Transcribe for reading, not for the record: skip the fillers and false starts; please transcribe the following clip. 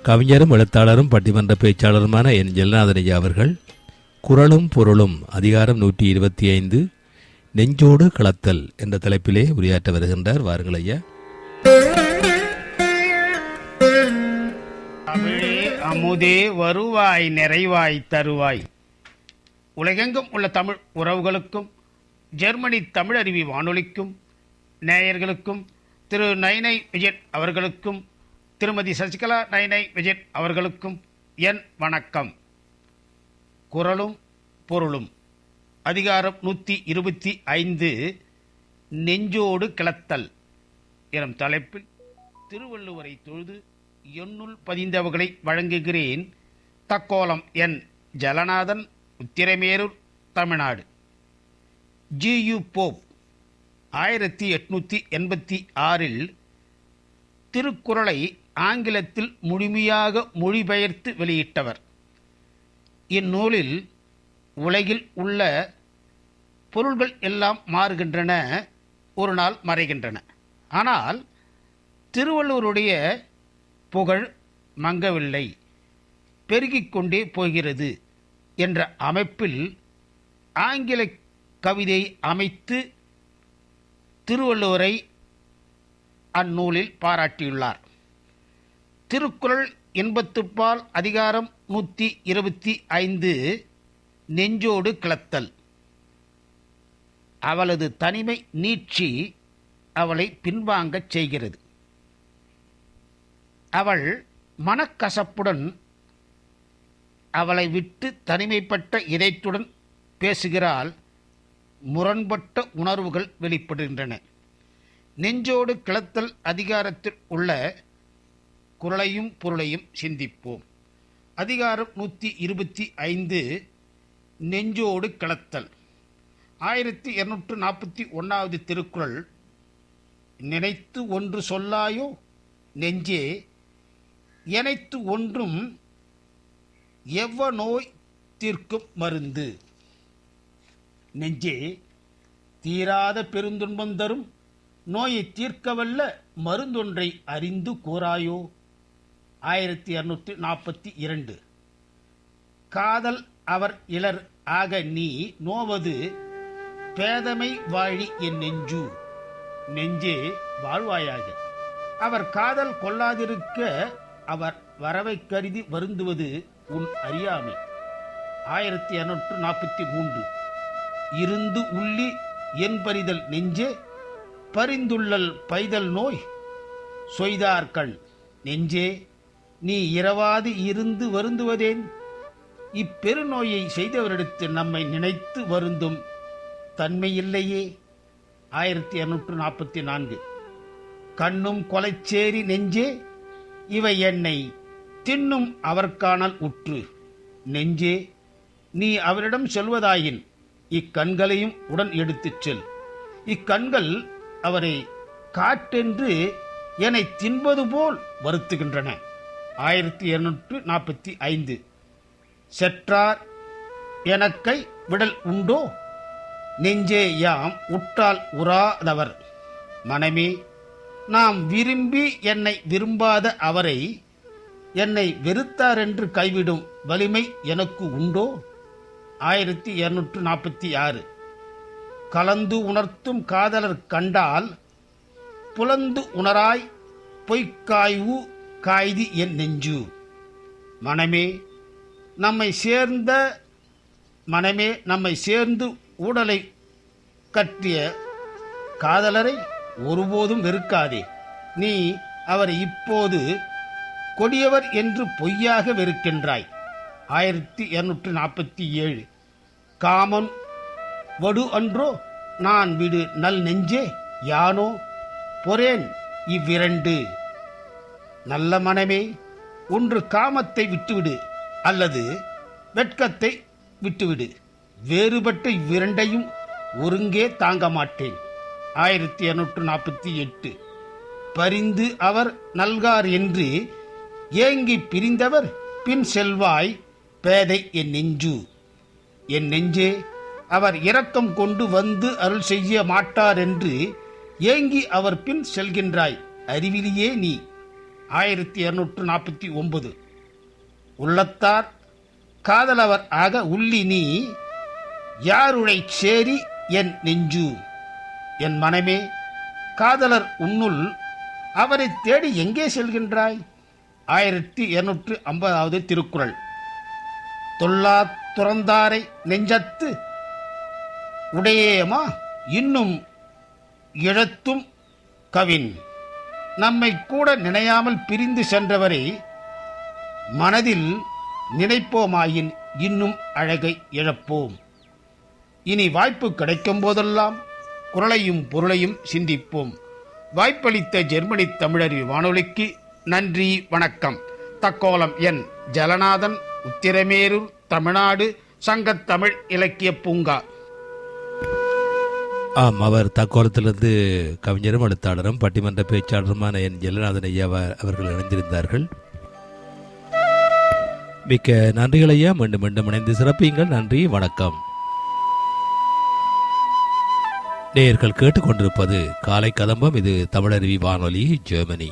கவிஞரும் எழுத்தாளரும் பட்டிமன்ற பேச்சாளருமான என் ஜெல்நாதனையா அவர்கள் குறளும் பொருளும் அதிகாரம் 125 நெஞ்சோடு களத்தல் என்ற தலைப்பிலே உரையாற்ற வருகின்றார். வாருங்கள் ஐயா. தமிழே அமுதே வருவாய் நிறைவாய் தருவாய். உலகெங்கும் உள்ள தமிழ் உறவுகளுக்கும் ஜெர்மனி தமிழருவி வானொலிக்கும் நேயர்களுக்கும் திரு நைனை விஜயன் அவர்களுக்கும் திருமதி சசிகலா நைனை விஜயன் அவர்களுக்கும் என் வணக்கம். குறளும் பொருளும் அதிகாரம் 125 நெஞ்சோடு கிளத்தல் எனும் தலைப்பில் திருவள்ளுவரை தொழுது எண்ணுள் பதிந்தவர்களை வழங்குகிறேன். தக்கோலம் என் ஜலநாதன், உத்திரமேரூர், தமிழ்நாடு. ஜி.யு. போப் 1886 திருக்குறளை ஆங்கிலத்தில் முழுமையாக மொழிபெயர்த்து வெளியிட்டவர். இந்நூலில் உலகில் உள்ள பொருள்கள் எல்லாம் மாறுகின்றன, ஒரு நாள் மறைகின்றன. ஆனால் திருவள்ளுவருடைய புகழ் மங்கவில்லை, பெருகிக் கொண்டே போகிறது என்ற அமைப்பில் ஆங்கில கவிதை அமைத்து திருவள்ளுவரை அந்நூலில் பாராட்டியுள்ளார். திருக்குறள் இன்பத்துப்பால் அதிகாரம் 125 நெஞ்சோடு கிளத்தல். அவளது தனிமை நீட்சி அவளை பின்வாங்கச் செய்கிறது. அவள் மனக்கசப்புடன் அவளை விட்டு தனிமைப்பட்ட இதயத்துடன் பேசுகிறாள். முரண்பட்ட உணர்வுகள் வெளிப்படுகின்றன. நெஞ்சோடு கிளத்தல் அதிகாரத்தில் உள்ள குறளையும் பொருளையும் சிந்திப்போம். அதிகாரம் 125 நெஞ்சோடு கிளத்தல். 1241 திருக்குறள். நினைத்து ஒன்று சொல்லாயோ நெஞ்சே, எனைத்து ஒன்றும் எவ்வ நோய் தீர்க்கும் மருந்து. நெஞ்சே, தீராத பெருந்துன்பம் தரும் நோயை தீர்க்கவல்ல மருந்தொன்றை அறிந்து கூறாயோ. 1242 காதல் அவர் இலர் ஆக நீ நோவது பேதமை வாழி என் நெஞ்சு. நெஞ்சே, வாழ்வாயாக. அவர் காதல் கொள்ளாதிருக்க அவர் வரவை கருதி வருந்துவது உன் அறியாமை. 1243 இருந்து உள்ளி என் பறிதல் நெஞ்சே, பரிந்துள்ளல் பைதல் நோய் சொய்தார்கண். நெஞ்சே, நீ இரவாது இருந்து வருந்துவதேன்? இப்பெருநோயை செய்தவரிடத்து நம்மை நினைத்து வருந்தும் தன்மையில்லையே. 1244 கண்ணும் கொலைச்சேரி நெஞ்சே, இவை என்னை தின்னும் அவர்காணல் உற்று. நெஞ்சே, நீ அவரிடம் செல்வதாயின் இக்கண்களையும் உடன் எடுத்துச் செல். இக்கண்கள் அவரை காட்டென்று என்னை தின்பது போல் வருத்துகின்றன. 1245 செற்றார் எனக்கை விடல் உண்டோ. நெஞ்சே, யாம் உற்றால் உறாதவர். மனமே, நாம் விரும்பி என்னை விரும்பாத அவரை என்னை வெறுத்தாரென்று கைவிடும் வலிமை எனக்கு உண்டோ. 1246 கலந்து உணர்த்தும் காதலர் கண்டால் புலந்து உணராய் பொய்க்காய்வு காய்தி என் நெஞ்சு. மனமே, நம்மை சேர்ந்து ஊடலை கட்டிய காதலரை ஒருபோதும் வெறுக்காதே. நீ அவரை இப்போது கொடியவர் என்று பொய்யாக வெறுக்கின்றாய். 1247 காமன் வடு அன்றோ நான் விடு நல் நெஞ்சே, யானோ பொறேன் இவ்விரண்டு. நல்ல மனமே, ஒன்று காமத்தை விட்டுவிடு அல்லது வெட்கத்தை விட்டுவிடு. வேறுபட்ட இவ்விரண்டையும் ஒருங்கே தாங்க மாட்டேன். 1248 பரிந்து அவர் நல்கார் என்று ஏங்கி பிரிந்தவர் பின் செல்வாய் பேதை என் நெஞ்சு. என் நெஞ்சே, அவர் இரக்கம் கொண்டு வந்து அருள் செய்ய மாட்டார் என்று ஏங்கி அவர் பின் செல்கின்றாய் அறிவிலியே நீ. 1249. உள்ளத்தார் காதலவர் ஆக உள்ளி நீ யாருழை சேரி என் நெஞ்சு. என் மனமே, காதலர் உன்னுள் அவரை தேடி எங்கே செல்கின்றாய்? 1250 திருக்குறள். தொல்லா துறந்தாரை நெஞ்சத்து உடையேமா இன்னும் இழத்தும் கவின். நம்மை கூட நினையாமல் பிரிந்து சென்றவரை மனதில் நினைப்போமாயின் இன்னும் அழகை இழப்போம். இனி வாய்ப்பு கிடைக்கும் போதெல்லாம் குறளையும் பொருளையும் சிந்திப்போம். வாய்ப்பளித்த ஜெர்மனி தமிழறிவு வானொலிக்கு நன்றி, வணக்கம். தக்கோலம் என் ஜலநாதன், உத்திரமேரூர், தமிழ்நாடு, சங்கத்தமிழ் இலக்கிய பூங்கா. ஆம், அவர் தக்கோலத்திலிருந்து கவிஞரும் எழுத்தாளரும் பட்டிமன்ற பேச்சாளருமான என் ஜெல்லநாதன் ஐயா அவர்கள் இணைந்திருந்தார்கள். மிக்க நன்றிகள் ஐயா. மீண்டும் மீண்டும் இணைந்து சிறப்பியுங்கள். நன்றி, வணக்கம். நேயர்கள் கேட்டுக்கொண்டிருப்பது காலை கதம்பம். இது தமிழருவி வானொலி, ஜெர்மனி.